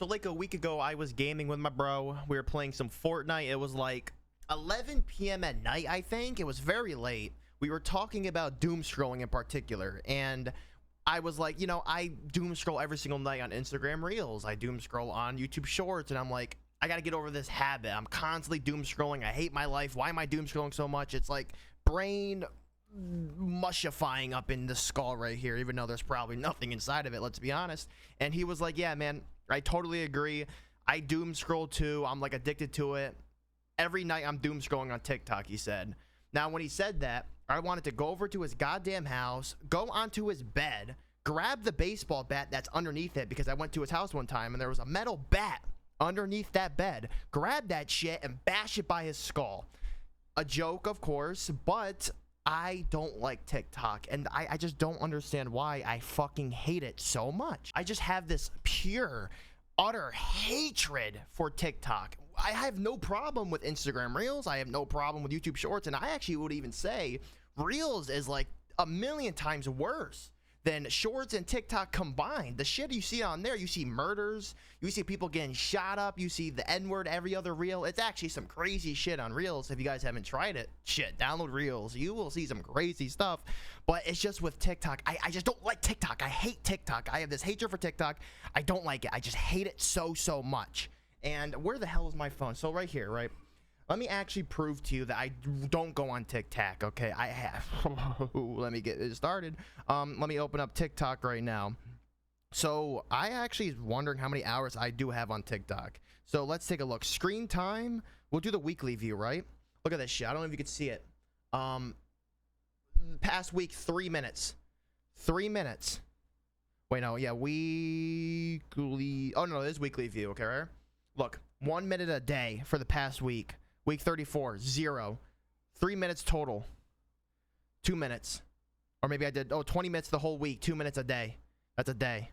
So like a week ago, I was gaming with my bro. We were playing some Fortnite. It was like 11 p.m. at night, I think. It was very late. We were talking about doom scrolling in particular, and I was like, you know, I doom scroll every single night on Instagram Reels. I doom scroll on YouTube Shorts, and I'm like, I gotta get over this habit. I'm constantly doom scrolling. I hate my life. Why am I doom scrolling so much? It's like brain mushifying up in the skull right here, even though there's probably nothing inside of it, let's be honest. And he was like, yeah, man, I totally agree. I doom scroll too. I'm like addicted to it. Every night I'm doom scrolling on TikTok, he said. Now, when he said that, I wanted to go over to his goddamn house, go onto his bed, grab the baseball bat that's underneath it, because I went to his house one time and there was a metal bat underneath that bed. Grab that shit and bash it by his skull. A joke, of course, but I don't like TikTok, and I just don't understand why. I fucking hate it so much. I just have this pure, utter hatred for TikTok. I have no problem with Instagram Reels. I have no problem with YouTube Shorts, and I actually would even say Reels is like a million times worse than Shorts and TikTok combined. The shit you see on there, you see murders, you see people getting shot up, you see the N-word every other reel. It's actually some crazy shit on Reels. If you guys haven't tried it, shit, download Reels. You will see some crazy stuff. But it's just with TikTok. I just don't like TikTok. I hate TikTok. I have this hatred for TikTok. I don't like it. I just hate it so much. And where the hell is my phone? So right here, right? Let me actually prove to you that I don't go on TikTok, okay? I have. Let me get it started. Let me open up TikTok right now. So I actually was wondering how many hours I do have on TikTok. So let's take a look. Screen time. We'll do the weekly view, right? Look at this shit. I don't know if you can see it. Past week, 3 minutes. 3 minutes. Wait, no. Yeah, weekly. Oh, no, it is weekly view, okay, right? Look, 1 minute a day for the past week. Week 34, 0. 3 minutes total. 2 minutes. Or maybe I did, 20 minutes the whole week. 2 minutes a day. That's a day.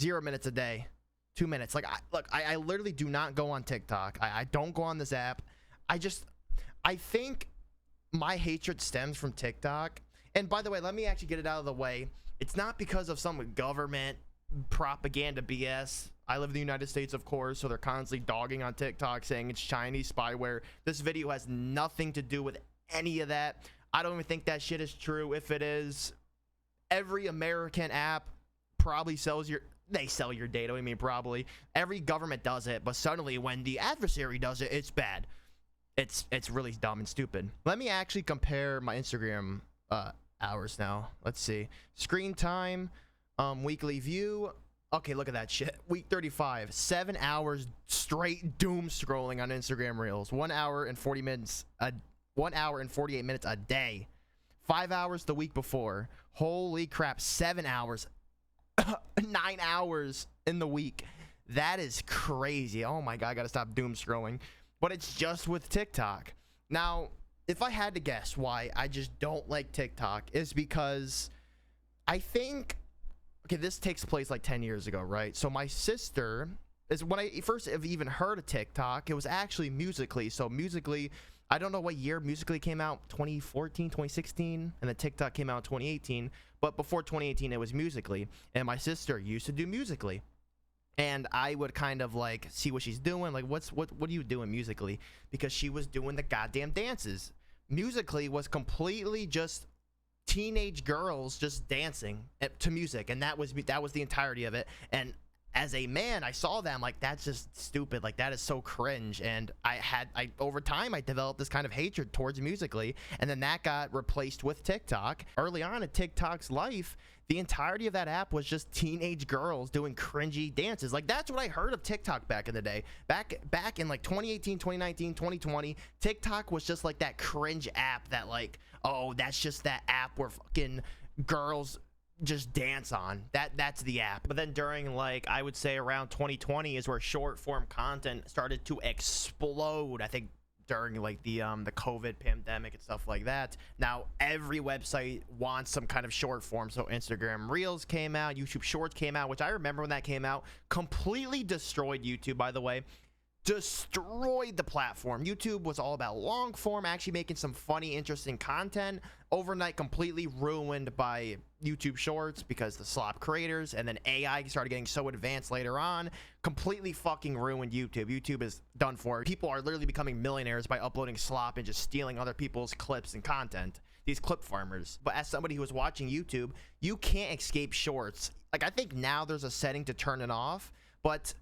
0 minutes a day. 2 minutes. Like, I literally do not go on TikTok. I don't go on this app. I think my hatred stems from TikTok. And by the way, let me actually get it out of the way. It's not because of some government propaganda BS. I live in the United States, of course, so they're constantly dogging on TikTok saying it's Chinese spyware. This video has nothing to do with any of that. I don't even think that shit is true. If it is, every American app probably sells your data. I mean, probably every government does it, but suddenly when the adversary does it, it's bad. It's really dumb and stupid. Let me actually compare my Instagram hours now. Let's see. Screen time, weekly view. Okay, look at that shit. Week 35, 7 hours straight doom scrolling on Instagram Reels. 1 hour and 40 minutes. 1 hour and 48 minutes a day. 5 hours the week before. Holy crap! 7 hours, 9 hours in the week. That is crazy. Oh my god, I gotta stop doom scrolling. But it's just with TikTok. Now, if I had to guess why I just don't like TikTok, is because I think. Okay, this takes place like 10 years ago, right? So my sister, is when I first have even heard of TikTok, it was actually Musical.ly. So Musical.ly, I don't know what year Musical.ly came out, 2014, 2016, and then TikTok came out in 2018. But before 2018, it was Musical.ly. And my sister used to do Musical.ly. And I would kind of like see what she's doing, like what are you doing Musical.ly? Because she was doing the goddamn dances. Musical.ly was completely just teenage girls just dancing to music, and that was the entirety of it. And as a man, I saw that, I'm like, that's just stupid. Like, that is so cringe. And over time I developed this kind of hatred towards Musical.ly, and then that got replaced with TikTok. Early on in TikTok's life, the entirety of that app was just teenage girls doing cringy dances. Like, that's what I heard of TikTok back in the day. Back in like 2018, 2019, 2020, TikTok was just like that cringe app that like, oh, that's just that app where fucking girls just dance on. That's the app. But then during, like, I would say around 2020 is where short form content started to explode. I think during like the COVID pandemic and stuff like that. Now every website wants some kind of short form. So Instagram Reels came out, YouTube Shorts came out, which I remember when that came out, completely destroyed YouTube, by the way. destroyed the platform. YouTube was all about long form, actually making some funny, interesting content. Overnight, completely ruined by YouTube Shorts because the slop creators, and then AI started getting so advanced later on, completely fucking ruined YouTube. YouTube is done for. People are literally becoming millionaires by uploading slop and just stealing other people's clips and content. These clip farmers. But as somebody who was watching YouTube, you can't escape Shorts. Like, I think now there's a setting to turn it off, but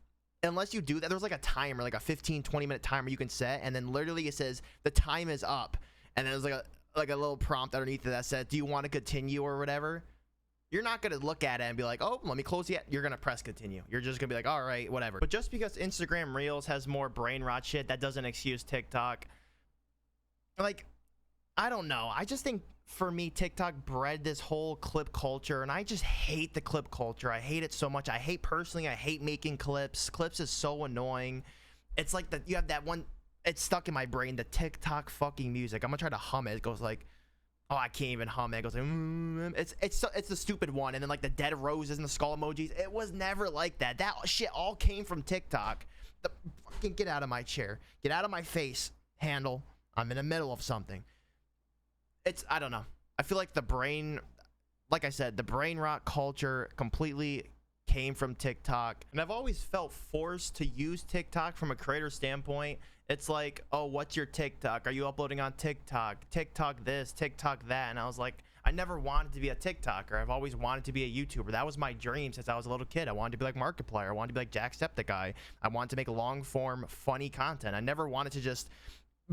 unless you do that, there's like a timer, like a 15-20 minute timer you can set, and then literally it says the time is up, and then there's like a little prompt underneath it that says, do you want to continue or whatever. You're not going to look at it and be like, oh, let me close it. You're going to press continue. You're just going to be like, all right, whatever. But just because Instagram Reels has more brain rot shit, that doesn't excuse TikTok. Like, I don't know. I just think for me, TikTok bred this whole clip culture, and I just hate the clip culture. I hate it so much. I hate making clips. Clips is so annoying. It's like you have that one, it's stuck in my brain, the TikTok fucking music. I'm gonna try to hum it. It goes like, oh, I can't even hum it. It goes like, it's the stupid one, and then like the dead roses and the skull emojis. It was never like that. That shit all came from TikTok. Fucking get out of my chair. Get out of my face, handle. I'm in the middle of something. I don't know. I feel like the brain, like I said, the brain rot culture completely came from TikTok. And I've always felt forced to use TikTok from a creator standpoint. It's like, oh, what's your TikTok? Are you uploading on TikTok? TikTok this, TikTok that. And I was like, I never wanted to be a TikToker. I've always wanted to be a YouTuber. That was my dream since I was a little kid. I wanted to be like Markiplier. I wanted to be like Jacksepticeye. I wanted to make long form, funny content. I never wanted to just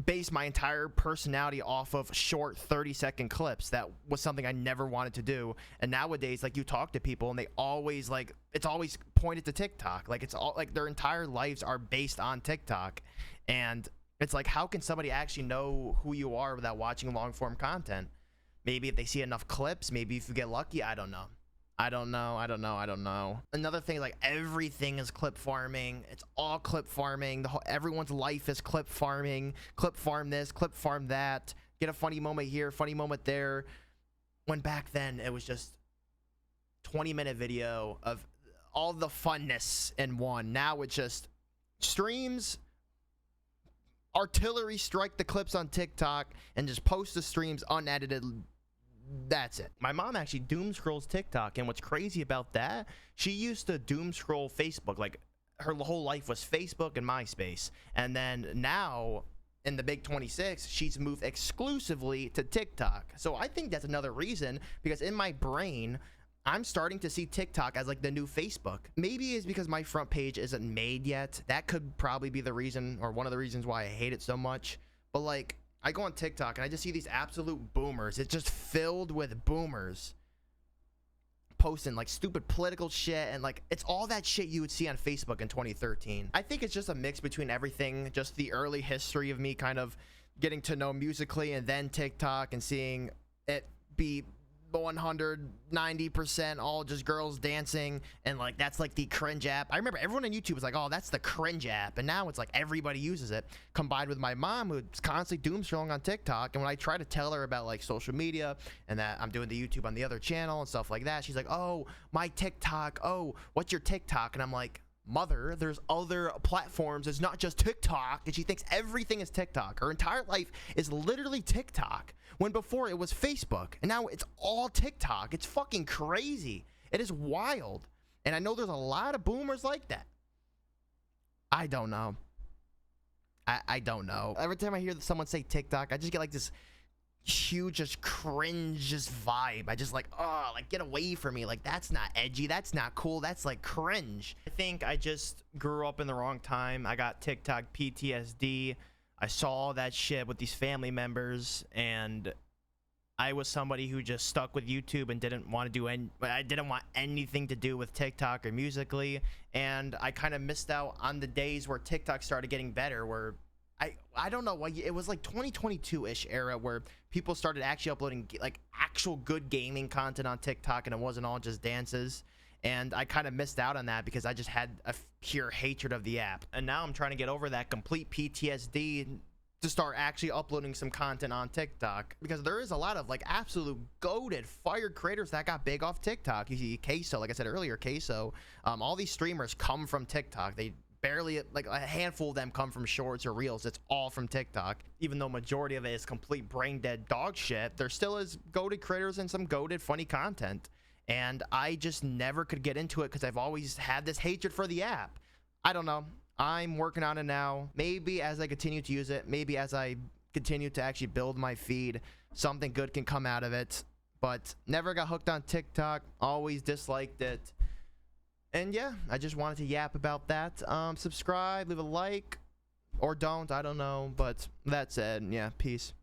base my entire personality off of short 30-second clips. That was something I never wanted to do. And nowadays, like, you talk to people and they always, like, it's always pointed to TikTok. Like, it's all like their entire lives are based on TikTok. And it's like, how can somebody actually know who you are without watching long form content? Maybe if they see enough clips, maybe if you get lucky. I don't know. Another thing, like, everything is clip farming. It's all clip farming. Everyone's life is clip farming. Clip farm this, clip farm that. Get a funny moment here, funny moment there. When back then it was just 20-minute video of all the funness in one. Now it's just streams, artillery strike the clips on TikTok, and just post the streams unedited. That's it. My mom actually doom scrolls TikTok, and what's crazy about that, she used to doom scroll Facebook. Like, her whole life was Facebook and MySpace, and then now in the big 26, she's moved exclusively to TikTok. So I think that's another reason, because in my brain, I'm starting to see TikTok as like the new Facebook. Maybe it's because my front page isn't made yet. That could probably be the reason, or one of the reasons why I hate it so much. But like, I go on TikTok and I just see these absolute boomers. It's just filled with boomers posting like stupid political shit, and like, it's all that shit you would see on Facebook in 2013. I think it's just a mix between everything, just the early history of me kind of getting to know Musically, and then TikTok, and seeing it be 190% all just girls dancing, and like, that's like the cringe app. I remember everyone on YouTube was like, oh, that's the cringe app, and now it's like everybody uses it. Combined with my mom, who's constantly doom scrolling on TikTok, and when I try to tell her about like social media and that I'm doing the YouTube on the other channel and stuff like that, she's like, oh, my TikTok, oh, what's your TikTok? And I'm like, mother, there's other platforms. It's not just TikTok. And she thinks everything is TikTok. Her entire life is literally TikTok, when before it was Facebook, and now it's all TikTok. It's fucking crazy. It is wild. And I know there's a lot of boomers like that. I don't know. I don't know. Every time I hear someone say TikTok, I just get like this huge, just cringe, just vibe. I just like, oh, like, get away from me. Like, that's not edgy. That's not cool. That's like cringe. I think I just grew up in the wrong time. I got TikTok PTSD. I saw all that shit with these family members, and I was somebody who just stuck with YouTube and didn't want to do I didn't want anything to do with TikTok or Musically, and I kind of missed out on the days where TikTok started getting better, where I don't know why, it was like 2022-ish era where people started actually uploading like actual good gaming content on TikTok, and it wasn't all just dances. And I kind of missed out on that because I just had a pure hatred of the app. And now I'm trying to get over that complete PTSD to start actually uploading some content on TikTok, because there is a lot of like absolute goated fired creators that got big off TikTok. You see Queso, like I said earlier, Queso, all these streamers come from TikTok. They barely, like a handful of them come from shorts or reels. It's all from TikTok. Even though majority of it is complete brain dead dog shit, there still is goated critters and some goated funny content. And I just never could get into it because I've always had this hatred for the app. I don't know. I'm working on it now. Maybe as I continue to use it, maybe as I continue to actually build my feed, something good can come out of it. But never got hooked on TikTok. Always disliked it. And yeah, I just wanted to yap about that. Subscribe, leave a like, or don't, I don't know. But that said, yeah, peace.